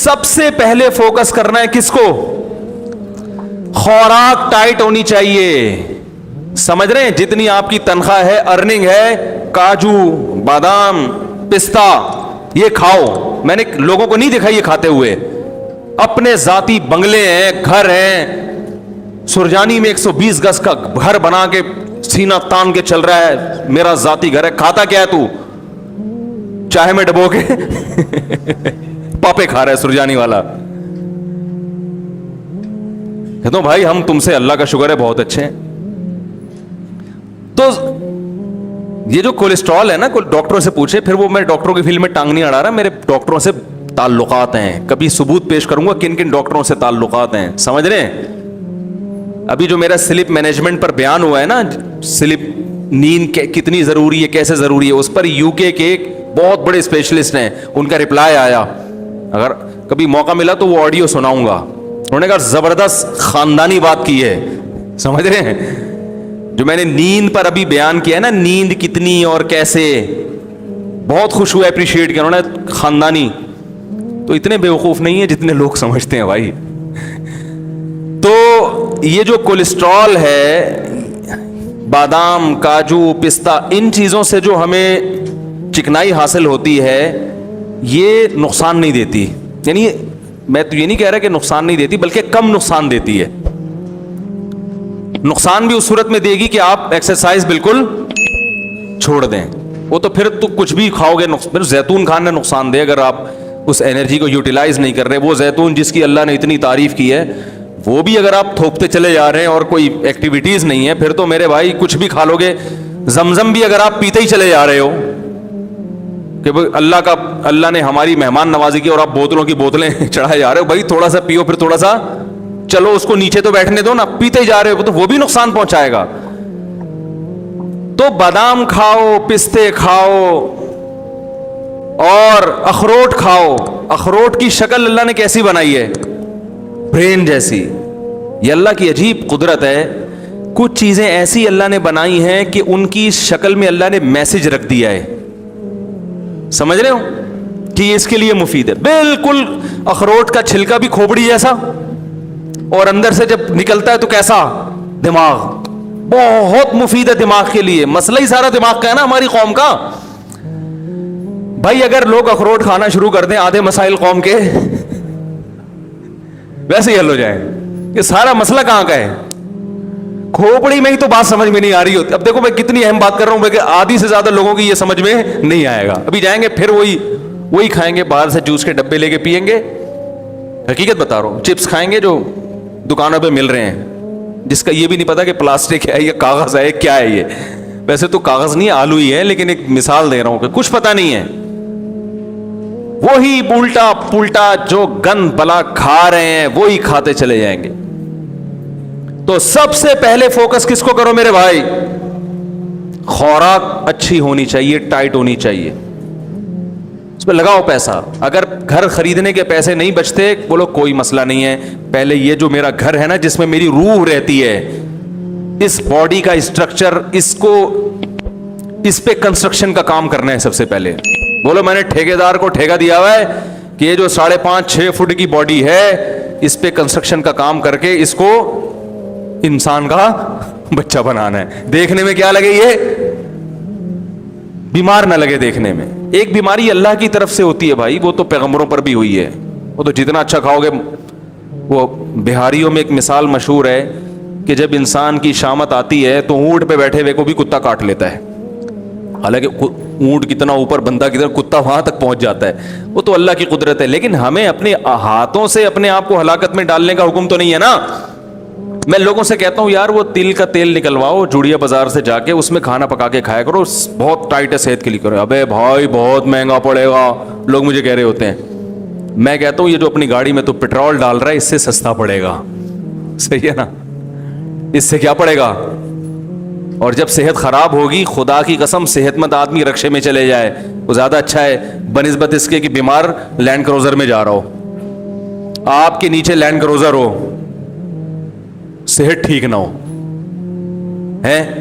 سب سے پہلے فوکس کرنا ہے کس کو؟ خوراک ٹائٹ ہونی چاہیے. سمجھ رہے ہیں؟ جتنی آپ کی تنخواہ ہے، ارننگ ہے، کاجو بادام پستہ یہ کھاؤ. میں نے لوگوں کو نہیں دیکھا یہ کھاتے ہوئے. اپنے ذاتی بنگلے ہیں، گھر ہیں. سرجانی میں 120 گز کا گھر بنا کے سینہ تان کے چل رہا ہے، میرا ذاتی گھر ہے. کھاتا کیا ہے تو؟ چائے میں ڈبو کے پاپے کھا رہا ہے سرجانی والا. کہتا ہوں بھائی ہم تم سے اللہ کا شکر ہے بہت اچھے ہیں. تو یہ جو کولیسٹرول ہے نا، ڈاکٹروں سے پوچھے. پھر وہ میں ڈاکٹروں کی فیلڈ میں ٹانگ نہیں اڑا رہا، میرے ڈاکٹروں سے تعلقات ہیں. کبھی ثبوت پیش کروں گا کن کن ڈاکٹروں سے تعلقات ہیں. سمجھ رہے ہیں؟ ابھی جو میرا سلیپ مینجمنٹ پر بیان ہوا ہے نا، سلیپ نیند کتنی ضروری ہے، کیسے ضروری ہے، اس پر یو کے ایک بہت بڑے اسپیشلسٹ ہیں، ان کا رپلائی آیا. اگر کبھی موقع ملا تو وہ آڈیو سناؤں گا. انہوں نے کہا زبردست خاندانی بات کی ہے. سمجھ رہے ہیں؟ جو میں نے نیند پر ابھی بیان کیا ہے نا، نیند کتنی اور کیسے، بہت خوش ہوئے، اپریشیٹ کیا انہوں نے. خاندانی تو اتنے بیوقوف نہیں ہیں جتنے لوگ سمجھتے ہیں بھائی. تو یہ جو کولیسٹرول ہے، بادام کاجو پستہ، ان چیزوں سے جو ہمیں چکنائی حاصل ہوتی ہے یہ نقصان نہیں دیتی. یعنی میں تو یہ نہیں کہہ رہا کہ نقصان نہیں دیتی، بلکہ کم نقصان دیتی ہے. نقصان بھی اس صورت میں دے گی کہ آپ ایکسرسائز بالکل چھوڑ دیں. وہ تو پھر تو کچھ بھی کھاؤ گے. پھر زیتون کھانا نقصان دے اگر آپ اس انرجی کو یوٹیلائز نہیں کر رہے. وہ زیتون جس کی اللہ نے اتنی تعریف کی ہے، وہ بھی اگر آپ تھوکتے چلے جا رہے ہیں اور کوئی ایکٹیویٹیز نہیں ہے، پھر تو میرے بھائی کچھ بھی کھا لو گے. زمزم بھی اگر آپ پیتے ہی چلے جا رہے ہو کہ اللہ نے ہماری مہمان نوازی کی اور آپ بوتلوں کی بوتلیں چڑھائے جا رہے ہو، بھائی تھوڑا سا پیو، پھر تھوڑا سا چلو اس کو نیچے تو بیٹھنے دو نا. پیتے ہی جا رہے ہو تو وہ بھی نقصان پہنچائے گا. تو بادام کھاؤ، پستے کھاؤ اور اخروٹ کھاؤ. اخروٹ کی شکل اللہ نے کیسی بنائی ہے؟ برین جیسی. یہ اللہ کی عجیب قدرت ہے. کچھ چیزیں ایسی اللہ نے بنائی ہیں کہ ان کی شکل میں اللہ نے میسج رکھ دیا ہے. سمجھ رہے ہو کہ یہ اس کے لیے مفید ہے. بالکل اخروٹ کا چھلکا بھی کھوپڑی جیسا، اور اندر سے جب نکلتا ہے تو کیسا؟ دماغ. بہت مفید ہے دماغ کے لیے. مسئلہ ہی سارا دماغ کا ہے نا ہماری قوم کا. بھائی اگر لوگ اخروٹ کھانا شروع کر دیں، آدھے مسائل قوم کے ویسے ہی حل ہو جائیں. یہ سارا مسئلہ کہاں کا ہے؟ کھوپڑی میں ہی تو بات سمجھ میں نہیں آ رہی ہوتی. اب دیکھو میں کتنی اہم بات کر رہا ہوں کہ آدھی سے زیادہ لوگوں کی یہ سمجھ میں نہیں آئے گا. ابھی جائیں گے پھر وہی کھائیں گے، باہر سے جوس کے ڈبے لے کے پیئیں گے. حقیقت بتا رہا ہوں. چپس کھائیں گے جو دکانوں پہ مل رہے ہیں، جس کا یہ بھی نہیں پتا کہ پلاسٹک ہے یا کاغذ ہے، کیا ہے یہ. ویسے تو کاغذ نہیں، آلو ہی ہے، لیکن ایک مثال دے رہا ہوں کہ کچھ پتا نہیں ہے. وہی الٹا پلٹا جو گند بلا کھا رہے ہیں وہی کھاتے چلے جائیں گے. تو سب سے پہلے فوکس کس کو کرو میرے بھائی؟ خوراک اچھی ہونی چاہیے، ٹائٹ ہونی چاہیے. اس پہ لگاؤ پیسہ. اگر گھر خریدنے کے پیسے نہیں بچتے، بولو کوئی مسئلہ نہیں ہے، پہلے یہ جو میرا گھر ہے نا جس میں میری روح رہتی ہے، اس باڈی کا اسٹرکچر، اس پہ کنسٹرکشن کا کام کرنا ہے سب سے پہلے. بولو میں نے ٹھیکیدار کو ٹھیکہ دیا ہوا ہے کہ یہ جو 5.5-6 فٹ کی باڈی ہے، اس پہ کنسٹرکشن کا کام کر کے اس کو انسان کا بچہ بنانا ہے. دیکھنے میں کیا لگے؟ یہ بیمار نہ لگے دیکھنے میں. ایک بیماری اللہ کی طرف سے ہوتی ہے بھائی، وہ تو پیغمبروں پر بھی ہوئی ہے. وہ تو جتنا اچھا کھاؤ گے. وہ بہاریوں میں ایک مثال مشہور ہے کہ جب انسان کی شامت آتی ہے تو اونٹ پہ بیٹھے ہوئے کو بھی کتا کاٹ لیتا ہے. حالانکہ اونٹ کتنا اوپر، بندہ کتنا، کتا وہاں تک پہنچ جاتا ہے. وہ تو اللہ کی قدرت ہے. لیکن ہمیں اپنے ہاتھوں سے اپنے آپ کو ہلاکت میں ڈالنے کا حکم تو نہیں ہے نا. میں لوگوں سے کہتا ہوں یار وہ تل کا تیل نکلواؤ جوڑیا بازار سے جا کے، اس میں کھانا پکا کے کھایا کرو، بہت ٹائٹ ہے صحت کے لیے. کرو ابے بھائی بہت مہنگا پڑے گا، لوگ مجھے کہہ رہے ہوتے ہیں. میں کہتا ہوں یہ جو اپنی گاڑی میں تو پیٹرول ڈال رہا ہے، اس سے سستا پڑے گا. صحیح ہے نا؟ اس سے کیا پڑے گا؟ اور جب صحت خراب ہوگی، خدا کی قسم صحت مند آدمی رکشے میں چلے جائے وہ زیادہ اچھا ہے بنسبت اس کے کہ بیمار لینڈ کروزر میں جا رہا ہو. آپ کے نیچے لینڈ کروزر ہو، صحت ٹھیک نہ ہو ہے